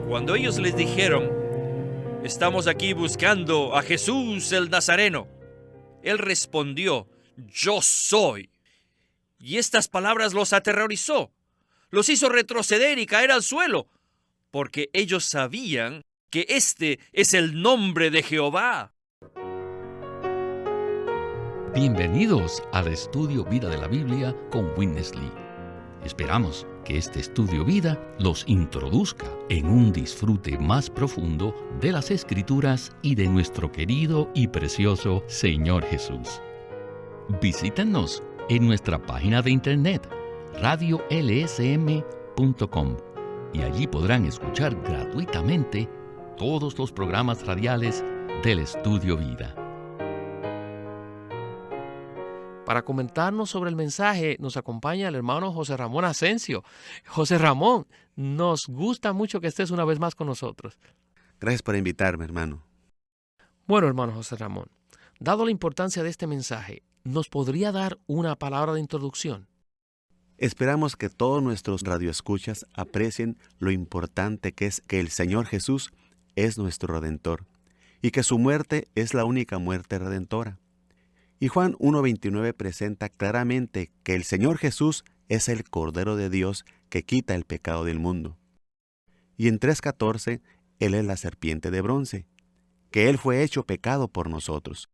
Cuando ellos les dijeron: estamos aquí buscando a Jesús el Nazareno, él respondió: yo soy. Y estas palabras los aterrorizó, los hizo retroceder y caer al suelo, porque ellos sabían que este es el nombre de Jehová. Bienvenidos al Estudio Vida de la Biblia con Witness Lee. Esperamos que este Estudio Vida los introduzca en un disfrute más profundo de las Escrituras y de nuestro querido y precioso Señor Jesús. Visítenos en nuestra página de internet radiolsm.com y allí podrán escuchar gratuitamente todos los programas radiales del Estudio Vida. Para comentarnos sobre el mensaje nos acompaña el hermano José Ramón Asensio. José Ramón, nos gusta mucho que estés una vez más con nosotros. Gracias por invitarme, hermano. Bueno, hermano José Ramón, dado la importancia de este mensaje, ¿nos podría dar una palabra de introducción? Esperamos que todos nuestros radioescuchas aprecien lo importante que es que el Señor Jesús es nuestro Redentor y que su muerte es la única muerte redentora. Y Juan 1:29 presenta claramente que el Señor Jesús es el Cordero de Dios que quita el pecado del mundo. Y en 3:14, Él es la serpiente de bronce, que Él fue hecho pecado por nosotros.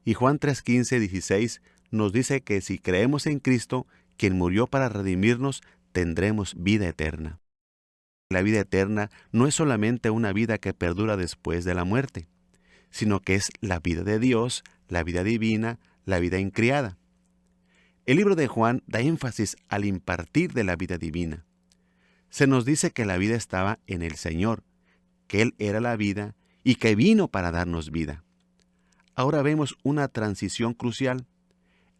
Y Juan 3:15-16 nos dice que si creemos en Cristo, quien murió para redimirnos, tendremos vida eterna. La vida eterna no es solamente una vida que perdura después de la muerte, sino que es la vida de Dios, la vida divina, la vida incriada. El libro de Juan da énfasis al impartir de la vida divina. Se nos dice que la vida estaba en el Señor, que Él era la vida y que vino para darnos vida. Ahora vemos una transición crucial,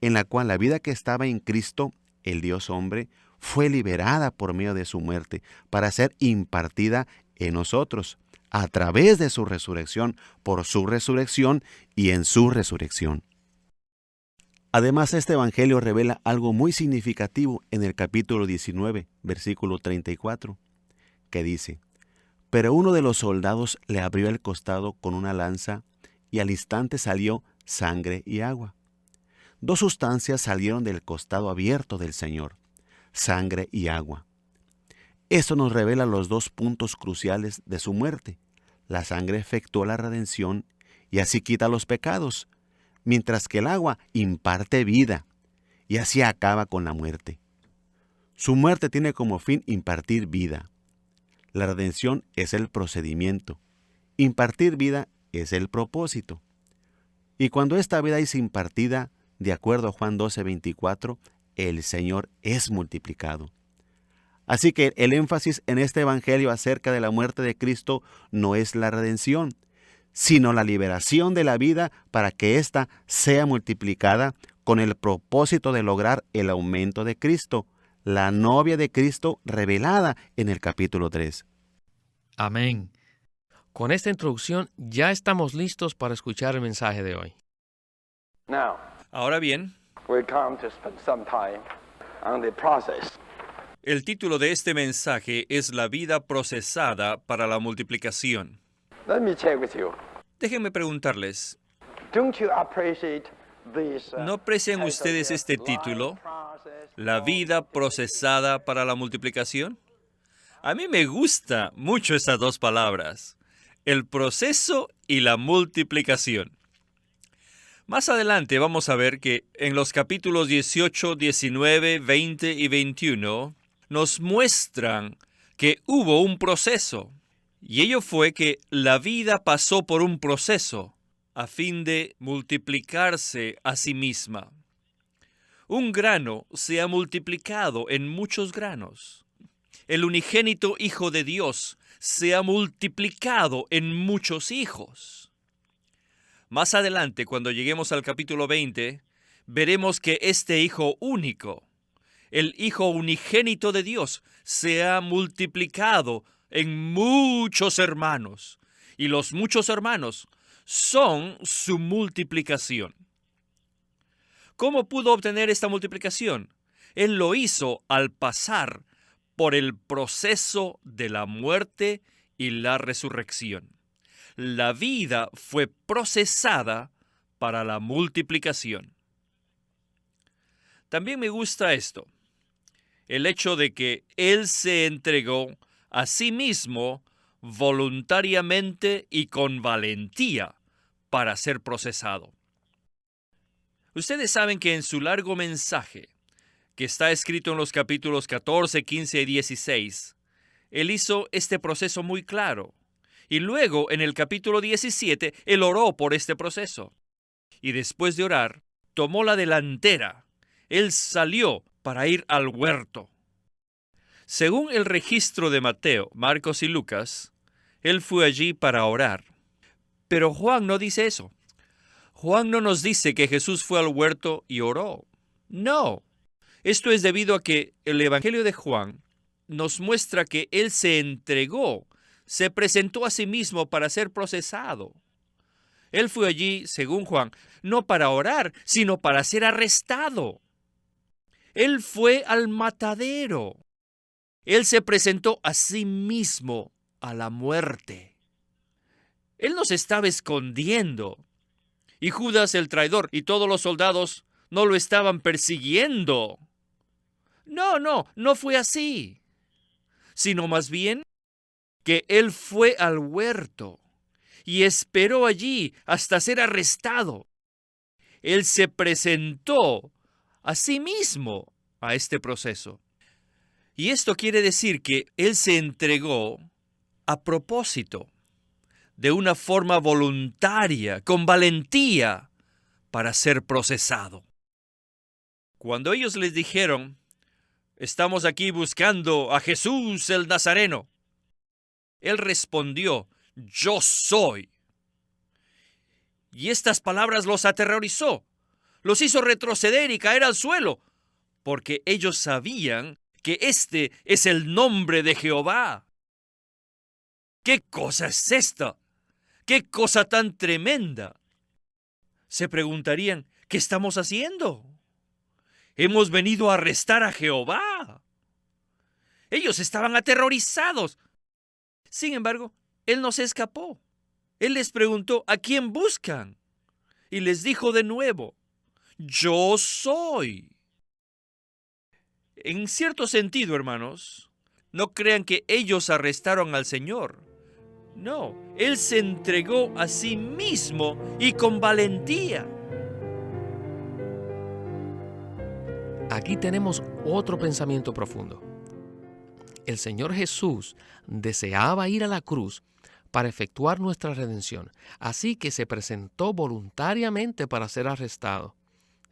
en la cual la vida que estaba en Cristo, el Dios hombre, fue liberada por medio de su muerte para ser impartida en nosotros, a través de su resurrección, por su resurrección y en su resurrección. Además, este evangelio revela algo muy significativo en el capítulo 19, versículo 34, que dice: pero uno de los soldados le abrió el costado con una lanza y al instante salió sangre y agua. Dos sustancias salieron del costado abierto del Señor, sangre y agua. Esto nos revela los dos puntos cruciales de su muerte. La sangre efectuó la redención y así quita los pecados, mientras que el agua imparte vida y así acaba con la muerte. Su muerte tiene como fin impartir vida. La redención es el procedimiento. Impartir vida es el propósito. Y cuando esta vida es impartida, de acuerdo a Juan 12:24, el Señor es multiplicado. Así que el énfasis en este evangelio acerca de la muerte de Cristo no es la redención, sino la liberación de la vida para que ésta sea multiplicada con el propósito de lograr el aumento de Cristo, la novia de Cristo revelada en el capítulo 3. Amén. Con esta introducción ya estamos listos para escuchar el mensaje de hoy. Ahora bien, we come to spend some time on the process. el título de este mensaje es La vida procesada para la multiplicación. Let me check with you. Déjenme preguntarles, Don't you appreciate this? ¿no aprecian ustedes este título, La vida procesada para la multiplicación? A mí me gusta mucho estas dos palabras, el proceso y la multiplicación. Más adelante vamos a ver que en los capítulos 18, 19, 20 y 21 nos muestran que hubo un proceso. Y ello fue que la vida pasó por un proceso a fin de multiplicarse a sí misma. Un grano se ha multiplicado en muchos granos. El unigénito Hijo de Dios se ha multiplicado en muchos hijos. Más adelante, cuando lleguemos al capítulo 20, veremos que este Hijo único, el Hijo unigénito de Dios, se ha multiplicado en muchos hermanos, y los muchos hermanos son su multiplicación. ¿Cómo pudo obtener esta multiplicación? Él lo hizo al pasar por el proceso de la muerte y la resurrección. La vida fue procesada para la multiplicación. También me gusta esto, el hecho de que Él se entregó a sí mismo voluntariamente y con valentía para ser procesado. Ustedes saben que en su largo mensaje, que está escrito en los capítulos 14, 15 y 16, Él hizo este proceso muy claro. Y luego, en el capítulo 17, Él oró por este proceso. Y después de orar, tomó la delantera. Él salió para ir al huerto. Según el registro de Mateo, Marcos y Lucas, Él fue allí para orar. Pero Juan no dice eso. Juan no nos dice que Jesús fue al huerto y oró. No. Esto es debido a que el Evangelio de Juan nos muestra que Él se entregó, se presentó a sí mismo para ser procesado. Él fue allí, según Juan, no para orar, sino para ser arrestado. Él fue al matadero. Él se presentó a sí mismo a la muerte. Él no se estaba escondiendo. Y Judas el traidor y todos los soldados no lo estaban persiguiendo. No fue así. Sino más bien que Él fue al huerto y esperó allí hasta ser arrestado. Él se presentó a sí mismo a este proceso. Y esto quiere decir que Él se entregó a propósito, de una forma voluntaria, con valentía, para ser procesado. Cuando ellos les dijeron, estamos aquí buscando a Jesús el Nazareno, Él respondió, yo soy. Y estas palabras los aterrorizó, los hizo retroceder y caer al suelo, porque ellos sabían que este es el nombre de Jehová. ¿Qué cosa es esta? ¿Qué cosa tan tremenda? Se preguntarían, ¿qué estamos haciendo? Hemos venido a arrestar a Jehová. Ellos estaban aterrorizados. Sin embargo, Él no se escapó. Él les preguntó, ¿a quién buscan? Y les dijo de nuevo, yo soy. En cierto sentido, hermanos, no crean que ellos arrestaron al Señor. No, Él se entregó a sí mismo y con valentía. Aquí tenemos otro pensamiento profundo. El Señor Jesús deseaba ir a la cruz para efectuar nuestra redención, así que se presentó voluntariamente para ser arrestado.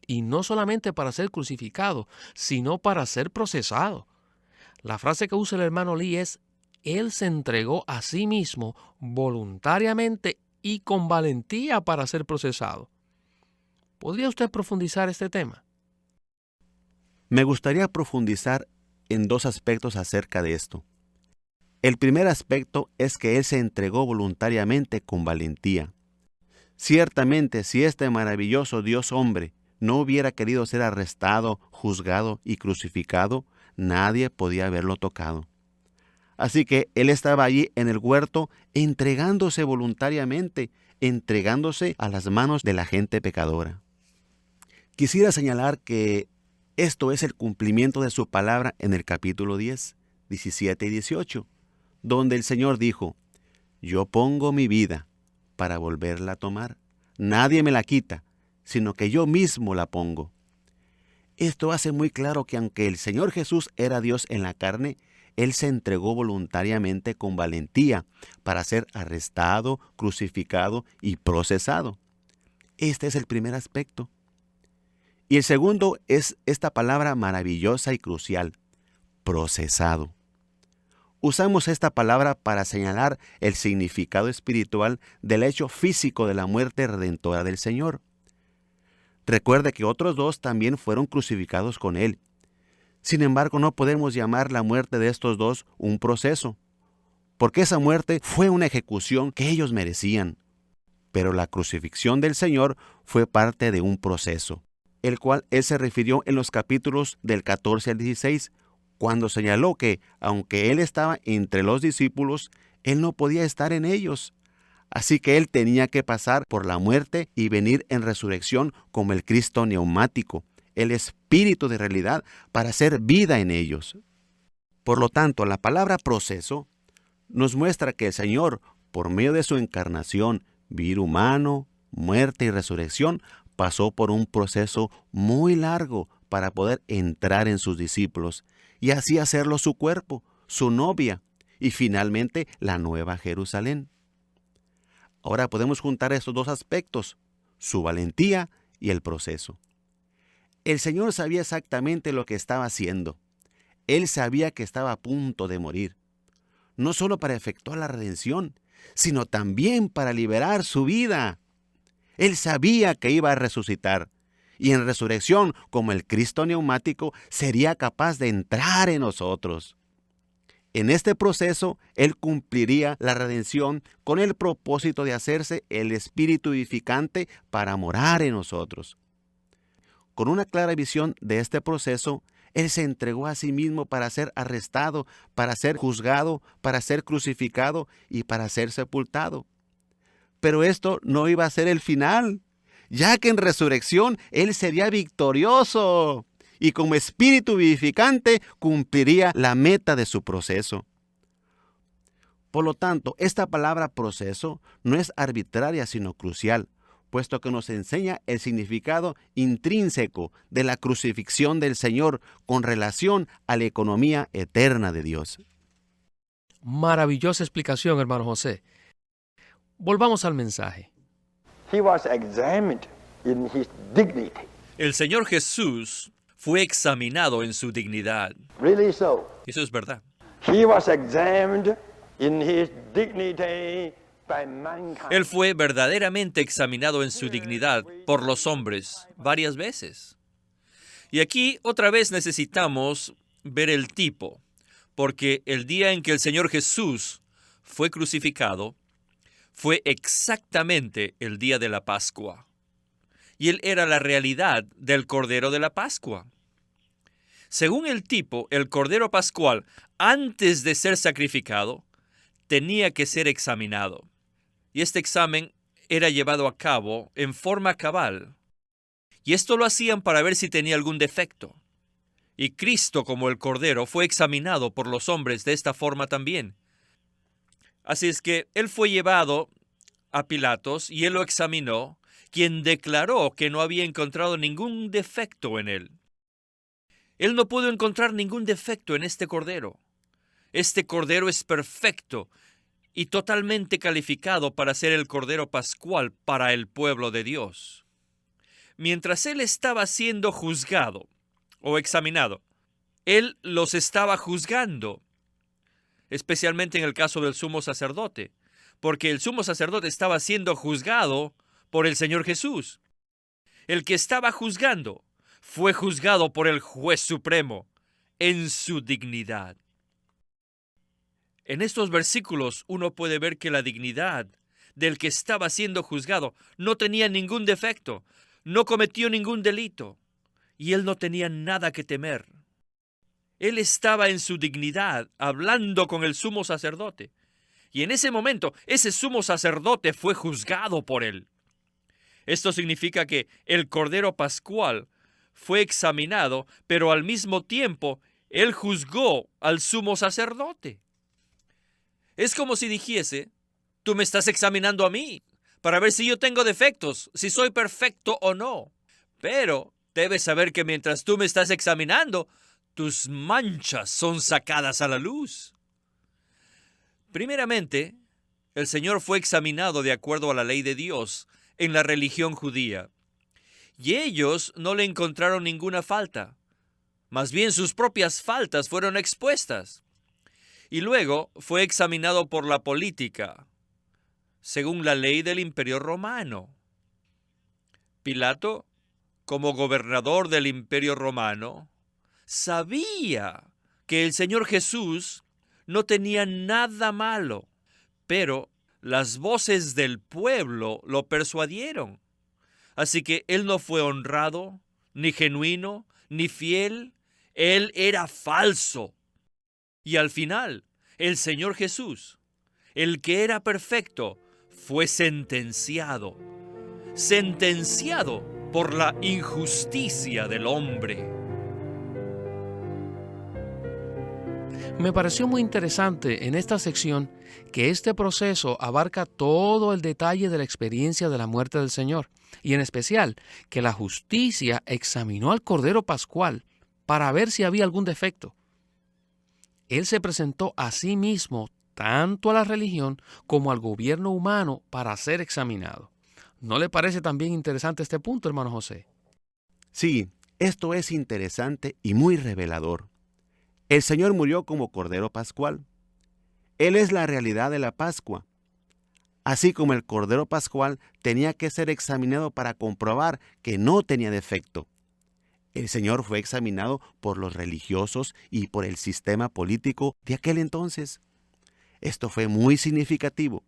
Y no solamente para ser crucificado, sino para ser procesado. La frase que usa el hermano Lee es, Él se entregó a sí mismo voluntariamente y con valentía para ser procesado. ¿Podría usted profundizar este tema? Me gustaría profundizar en dos aspectos acerca de esto. El primer aspecto es que Él se entregó voluntariamente con valentía. Ciertamente, si este maravilloso Dios hombre no hubiera querido ser arrestado, juzgado y crucificado, nadie podía haberlo tocado. Así que Él estaba allí en el huerto entregándose voluntariamente, entregándose a las manos de la gente pecadora. Quisiera señalar que esto es el cumplimiento de su palabra en el capítulo 10, 17 y 18, donde el Señor dijo, yo pongo mi vida para volverla a tomar. Nadie me la quita, sino que yo mismo la pongo. Esto hace muy claro que aunque el Señor Jesús era Dios en la carne, Él se entregó voluntariamente con valentía para ser arrestado, crucificado y procesado. Este es el primer aspecto. Y el segundo es esta palabra maravillosa y crucial, procesado. Usamos esta palabra para señalar el significado espiritual del hecho físico de la muerte redentora del Señor. Recuerde que otros dos también fueron crucificados con Él. Sin embargo, no podemos llamar la muerte de estos dos un proceso, porque esa muerte fue una ejecución que ellos merecían. Pero la crucifixión del Señor fue parte de un proceso, el cual Él se refirió en los capítulos del 14 al 16, cuando señaló que, aunque Él estaba entre los discípulos, Él no podía estar en ellos. Así que Él tenía que pasar por la muerte y venir en resurrección como el Cristo neumático, el Espíritu de realidad, para hacer vida en ellos. Por lo tanto, la palabra proceso nos muestra que el Señor, por medio de su encarnación, vivir humano, muerte y resurrección, pasó por un proceso muy largo para poder entrar en sus discípulos y así hacerlo su cuerpo, su novia y finalmente la nueva Jerusalén. Ahora podemos juntar estos dos aspectos, su valentía y el proceso. El Señor sabía exactamente lo que estaba haciendo. Él sabía que estaba a punto de morir, no solo para efectuar la redención, sino también para liberar su vida. Él sabía que iba a resucitar, y en resurrección, como el Cristo neumático, sería capaz de entrar en nosotros. En este proceso, Él cumpliría la redención con el propósito de hacerse el Espíritu vivificante para morar en nosotros. Con una clara visión de este proceso, Él se entregó a sí mismo para ser arrestado, para ser juzgado, para ser crucificado y para ser sepultado. Pero esto no iba a ser el final, ya que en resurrección Él sería victorioso y como Espíritu vivificante cumpliría la meta de su proceso. Por lo tanto, esta palabra proceso no es arbitraria sino crucial, puesto que nos enseña el significado intrínseco de la crucifixión del Señor con relación a la economía eterna de Dios. Maravillosa explicación, hermano José. Volvamos al mensaje. He was examined in his dignity. El Señor Jesús fue examinado en su dignidad. Really so. Eso es verdad. He was examined in his dignity by mankind. Él fue verdaderamente examinado en su dignidad por los hombres varias veces. Y aquí otra vez necesitamos ver el tipo, porque el día en que el Señor Jesús fue crucificado fue exactamente el día de la Pascua. Y Él era la realidad del Cordero de la Pascua. Según el tipo, el Cordero Pascual, antes de ser sacrificado, tenía que ser examinado. Y este examen era llevado a cabo en forma cabal. Y esto lo hacían para ver si tenía algún defecto. Y Cristo, como el Cordero, fue examinado por los hombres de esta forma también. Así es que Él fue llevado a Pilatos y Él lo examinó, quien declaró que no había encontrado ningún defecto en Él. Él no pudo encontrar ningún defecto en este Cordero. Este Cordero es perfecto y totalmente calificado para ser el Cordero Pascual para el pueblo de Dios. Mientras Él estaba siendo juzgado o examinado, Él los estaba juzgando, especialmente en el caso del sumo sacerdote, porque el sumo sacerdote estaba siendo juzgado por el Señor Jesús. El que estaba juzgando fue juzgado por el juez supremo en su dignidad. En estos versículos uno puede ver que la dignidad del que estaba siendo juzgado no tenía ningún defecto, no cometió ningún delito, y él no tenía nada que temer. Él estaba en su dignidad hablando con el sumo sacerdote, y en ese momento ese sumo sacerdote fue juzgado por él. Esto significa que el Cordero Pascual fue examinado, pero al mismo tiempo él juzgó al sumo sacerdote. Es como si dijese, tú me estás examinando a mí para ver si yo tengo defectos, si soy perfecto o no. Pero debes saber que mientras tú me estás examinando, tus manchas son sacadas a la luz. Primeramente, el Señor fue examinado de acuerdo a la ley de Dios en la religión judía. Y ellos no le encontraron ninguna falta. Más bien sus propias faltas fueron expuestas. Y luego fue examinado por la política, según la ley del Imperio Romano. Pilato, como gobernador del Imperio Romano, sabía que el Señor Jesús no tenía nada malo, pero las voces del pueblo lo persuadieron. Así que él no fue honrado, ni genuino, ni fiel. Él era falso. Y al final, el Señor Jesús, El que era perfecto fue sentenciado por la injusticia del hombre. Me pareció muy interesante en esta sección que este proceso abarca todo el detalle de la experiencia de la muerte del Señor, y en especial que la justicia examinó al Cordero Pascual para ver si había algún defecto. Él se presentó a sí mismo tanto a la religión como al gobierno humano para ser examinado. ¿No le parece también interesante este punto, hermano José? Sí, esto es interesante y muy revelador. El Señor murió como Cordero Pascual. Él es la realidad de la Pascua. Así como el Cordero Pascual tenía que ser examinado para comprobar que no tenía defecto. El Señor fue examinado por los religiosos y por el sistema político de aquel entonces. Esto fue muy significativo,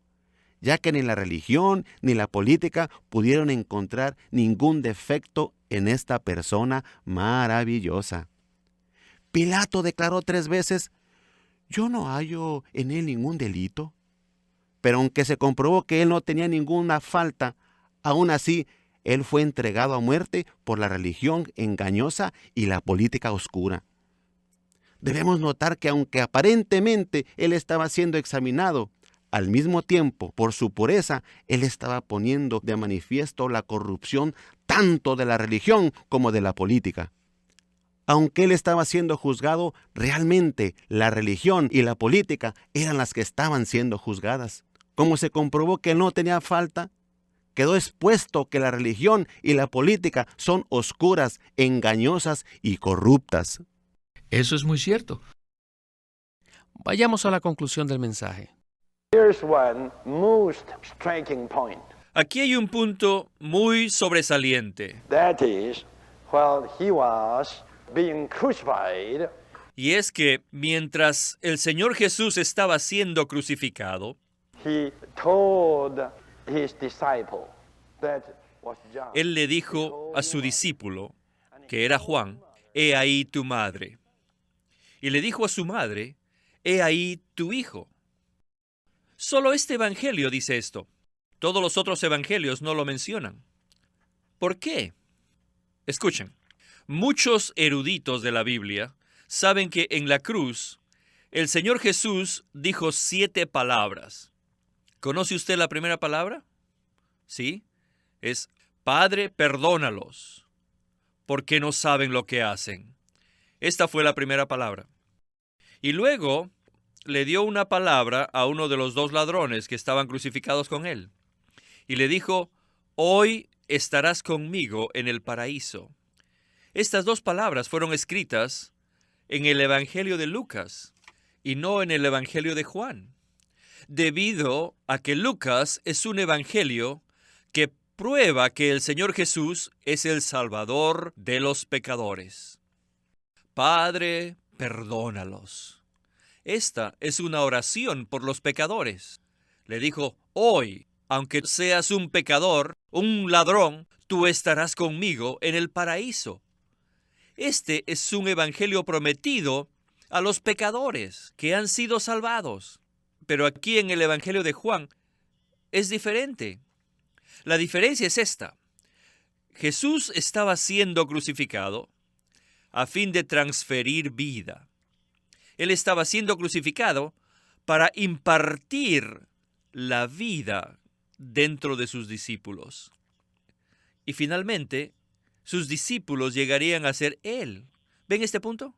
ya que ni la religión ni la política pudieron encontrar ningún defecto en esta persona maravillosa. Pilato declaró 3 veces: yo no hallo en él ningún delito. Pero aunque se comprobó que él no tenía ninguna falta, aún así, él fue entregado a muerte por la religión engañosa y la política oscura. Debemos notar que aunque aparentemente él estaba siendo examinado, al mismo tiempo, por su pureza, él estaba poniendo de manifiesto la corrupción tanto de la religión como de la política. Aunque él estaba siendo juzgado, realmente la religión y la política eran las que estaban siendo juzgadas. Como se comprobó que no tenía falta, quedó expuesto que la religión y la política son oscuras, engañosas y corruptas. Eso es muy cierto. Vayamos a la conclusión del mensaje. Here's one most striking point. Aquí hay un punto muy sobresaliente, That is, while he was being crucified, y es que mientras el Señor Jesús estaba siendo crucificado, he told his disciple, that was John. Él le dijo a su discípulo, que era Juan, «He ahí tu madre». Y le dijo a su madre, «He ahí tu hijo». Solo este evangelio dice esto. Todos los otros evangelios no lo mencionan. ¿Por qué? Escuchen, muchos eruditos de la Biblia saben que en la cruz el Señor Jesús dijo 7 palabras. ¿Conoce usted la primera palabra? Sí, es: Padre, perdónalos, porque no saben lo que hacen. Esta fue la primera palabra. Y luego le dio una palabra a uno de los 2 ladrones que estaban crucificados con él. Y le dijo: hoy estarás conmigo en el paraíso. Estas 2 palabras fueron escritas en el Evangelio de Lucas y no en el Evangelio de Juan, debido a que Lucas es un evangelio que prueba que el Señor Jesús es el Salvador de los pecadores. Padre, perdónalos. Esta es una oración por los pecadores. Le dijo: hoy, aunque seas un pecador, un ladrón, tú estarás conmigo en el paraíso. Este es un evangelio prometido a los pecadores que han sido salvados. Pero aquí en el Evangelio de Juan es diferente. La diferencia es esta. Jesús estaba siendo crucificado a fin de transferir vida. Él estaba siendo crucificado para impartir la vida dentro de sus discípulos. Y finalmente, sus discípulos llegarían a ser Él. ¿Ven este punto?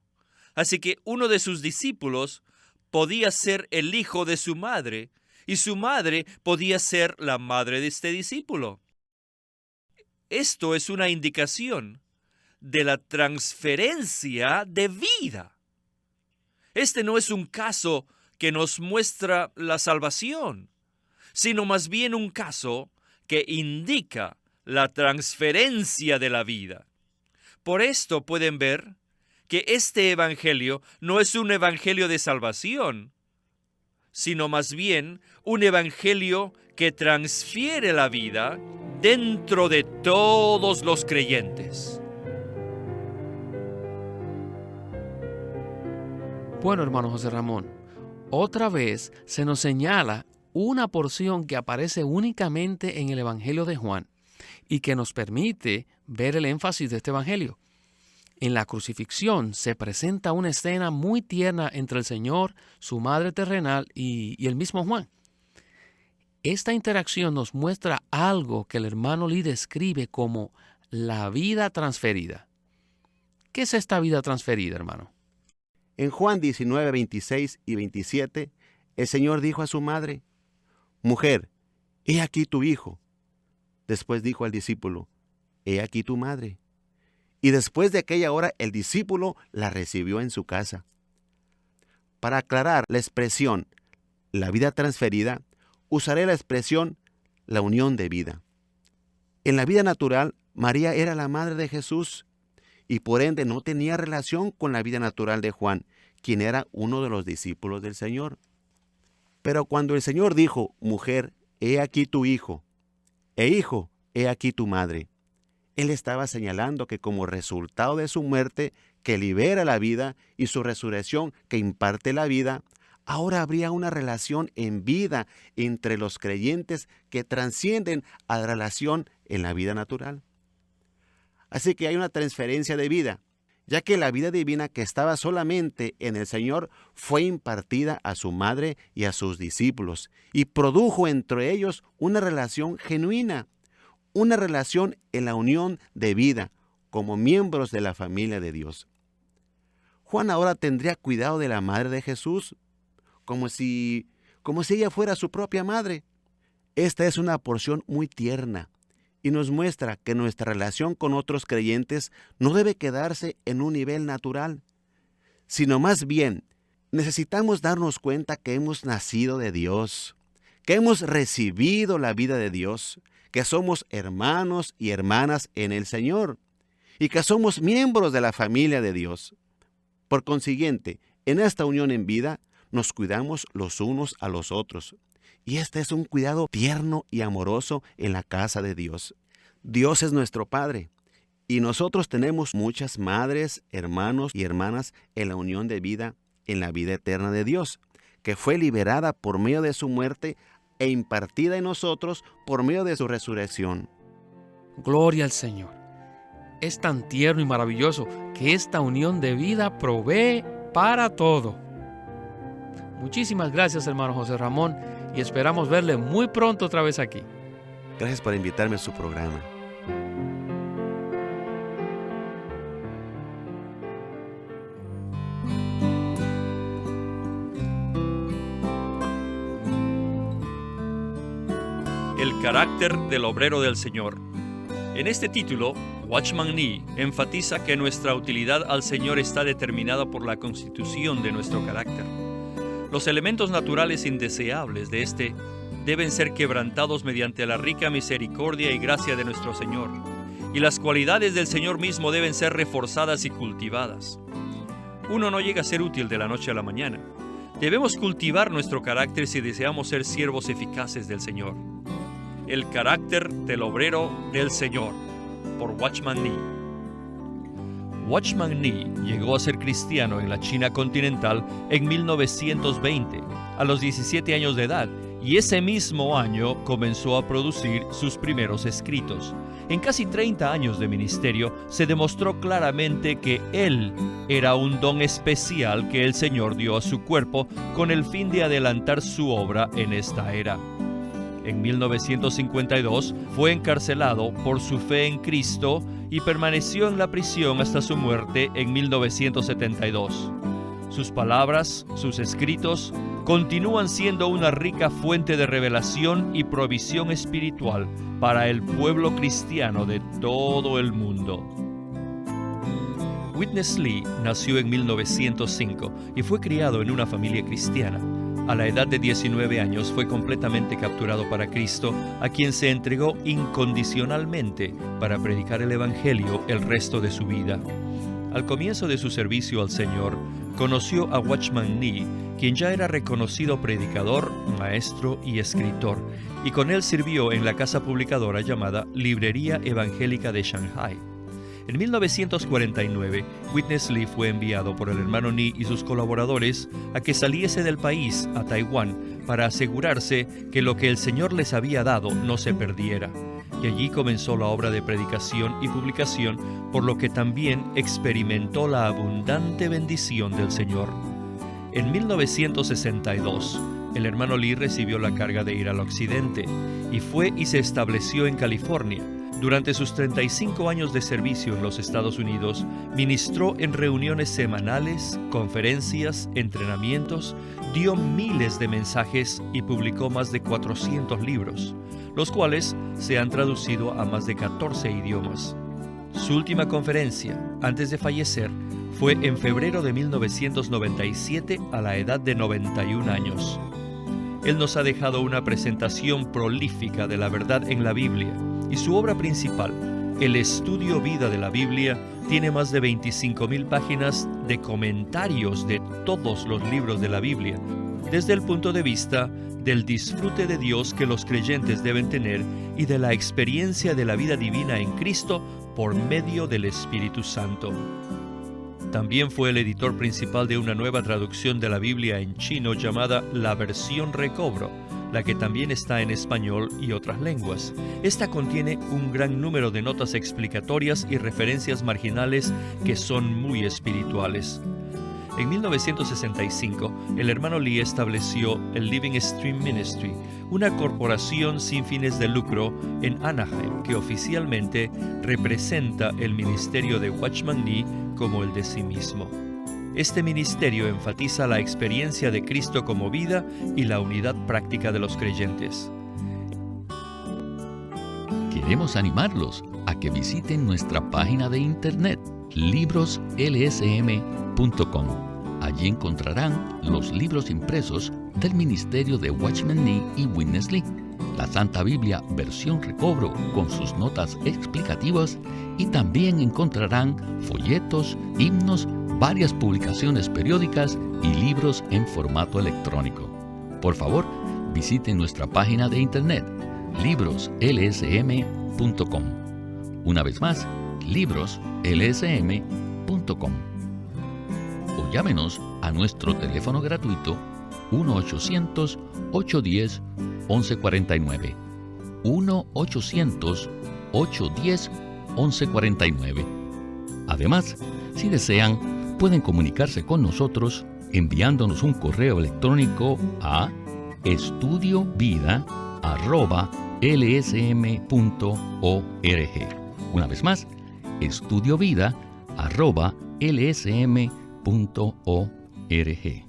Así que uno de sus discípulos podía ser el hijo de su madre, y su madre podía ser la madre de este discípulo. Esto es una indicación de la transferencia de vida. Este no es un caso que nos muestra la salvación, sino más bien un caso que indica la transferencia de la vida. Por esto pueden ver que este evangelio no es un evangelio de salvación, sino más bien un evangelio que transfiere la vida dentro de todos los creyentes. Bueno, hermano José Ramón, otra vez se nos señala una porción que aparece únicamente en el Evangelio de Juan y que nos permite ver el énfasis de este Evangelio. En la crucifixión se presenta una escena muy tierna entre el Señor, su madre terrenal y el mismo Juan. Esta interacción nos muestra algo que el hermano Lee describe como la vida transferida. ¿Qué es esta vida transferida, hermano? En Juan 19, 26 y 27, el Señor dijo a su madre: «Mujer, he aquí tu hijo». Después dijo al discípulo: «He aquí tu madre». Y después de aquella hora el discípulo la recibió en su casa. Para aclarar la expresión la vida transferida, usaré la expresión la unión de vida. En la vida natural, María era la madre de Jesús y por ende no tenía relación con la vida natural de Juan, quien era uno de los discípulos del Señor. Pero cuando el Señor dijo: «Mujer, he aquí tu hijo», e «Hijo, he aquí tu madre», Él estaba señalando que como resultado de su muerte, que libera la vida, y su resurrección, que imparte la vida, ahora habría una relación en vida entre los creyentes que trascienden a la relación en la vida natural. Así que hay una transferencia de vida, ya que la vida divina que estaba solamente en el Señor fue impartida a su madre y a sus discípulos, y produjo entre ellos una relación genuina, una relación en la unión de vida, como miembros de la familia de Dios. Juan ahora tendría cuidado de la madre de Jesús, como si ella fuera su propia madre. Esta es una porción muy tierna y nos muestra que nuestra relación con otros creyentes no debe quedarse en un nivel natural, sino más bien necesitamos darnos cuenta que hemos nacido de Dios, que hemos recibido la vida de Dios, que somos hermanos y hermanas en el Señor y que somos miembros de la familia de Dios. Por consiguiente, en esta unión en vida, nos cuidamos los unos a los otros. Y este es un cuidado tierno y amoroso en la casa de Dios. Dios es nuestro Padre y nosotros tenemos muchas madres, hermanos y hermanas en la unión de vida, en la vida eterna de Dios, que fue liberada por medio de su muerte e impartida en nosotros por medio de su resurrección. Gloria al Señor. Es tan tierno y maravilloso que esta unión de vida provee para todo. Muchísimas gracias, hermano José Ramón, y esperamos verle muy pronto otra vez aquí. Gracias por invitarme a su programa. El carácter del obrero del Señor. En este título, Watchman Nee enfatiza que nuestra utilidad al Señor está determinada por la constitución de nuestro carácter. Los elementos naturales indeseables de este deben ser quebrantados mediante la rica misericordia y gracia de nuestro Señor, y las cualidades del Señor mismo deben ser reforzadas y cultivadas. Uno no llega a ser útil de la noche a la mañana. Debemos cultivar nuestro carácter si deseamos ser siervos eficaces del Señor. El carácter del obrero del Señor, por Watchman Nee. Watchman Nee llegó a ser cristiano en la China continental en 1920, a los 17 años de edad, y ese mismo año comenzó a producir sus primeros escritos. En casi 30 años de ministerio se demostró claramente que él era un don especial que el Señor dio a su cuerpo con el fin de adelantar su obra en esta era. En 1952 fue encarcelado por su fe en Cristo y permaneció en la prisión hasta su muerte en 1972. Sus palabras, sus escritos, continúan siendo una rica fuente de revelación y provisión espiritual para el pueblo cristiano de todo el mundo. Witness Lee nació en 1905 y fue criado en una familia cristiana. A la edad de 19 años fue completamente capturado para Cristo, a quien se entregó incondicionalmente para predicar el Evangelio el resto de su vida. Al comienzo de su servicio al Señor, conoció a Watchman Nee, quien ya era reconocido predicador, maestro y escritor, y con él sirvió en la casa publicadora llamada Librería Evangélica de Shanghai. En 1949, Witness Lee fue enviado por el hermano Ni y sus colaboradores a que saliese del país a Taiwán para asegurarse que lo que el Señor les había dado no se perdiera. Y allí comenzó la obra de predicación y publicación, por lo que también experimentó la abundante bendición del Señor. En 1962, el hermano Lee recibió la carga de ir al occidente y fue y se estableció en California. Durante sus 35 años de servicio en los Estados Unidos, ministró en reuniones semanales, conferencias, entrenamientos, dio miles de mensajes y publicó más de 400 libros, los cuales se han traducido a más de 14 idiomas. Su última conferencia, antes de fallecer, fue en febrero de 1997 a la edad de 91 años. Él nos ha dejado una presentación prolífica de la verdad en la Biblia, y su obra principal, el Estudio Vida de la Biblia, tiene más de 25,000 páginas de comentarios de todos los libros de la Biblia, desde el punto de vista del disfrute de Dios que los creyentes deben tener y de la experiencia de la vida divina en Cristo por medio del Espíritu Santo. También fue el editor principal de una nueva traducción de la Biblia en chino llamada La Versión Recobro, la que también está en español y otras lenguas. Esta contiene un gran número de notas explicatorias y referencias marginales que son muy espirituales. En 1965, el hermano Lee estableció el Living Stream Ministry, una corporación sin fines de lucro en Anaheim que oficialmente representa el ministerio de Watchman Nee como el de sí mismo. Este ministerio enfatiza la experiencia de Cristo como vida y la unidad práctica de los creyentes. Queremos animarlos a que visiten nuestra página de internet libroslsm.com. Allí encontrarán los libros impresos del ministerio de Watchman Nee y Witness Lee, la Santa Biblia versión recobro con sus notas explicativas, y también encontrarán folletos, himnos, varias publicaciones periódicas y libros en formato electrónico. Por favor, visiten nuestra página de internet libroslsm.com. Una vez más, libroslsm.com. O llámenos a nuestro teléfono gratuito 1-800-810-1149. 1-800-810-1149. Además, si desean, pueden comunicarse con nosotros enviándonos un correo electrónico a estudiovida@lsm.org. Una vez más, estudiovida@lsm.org.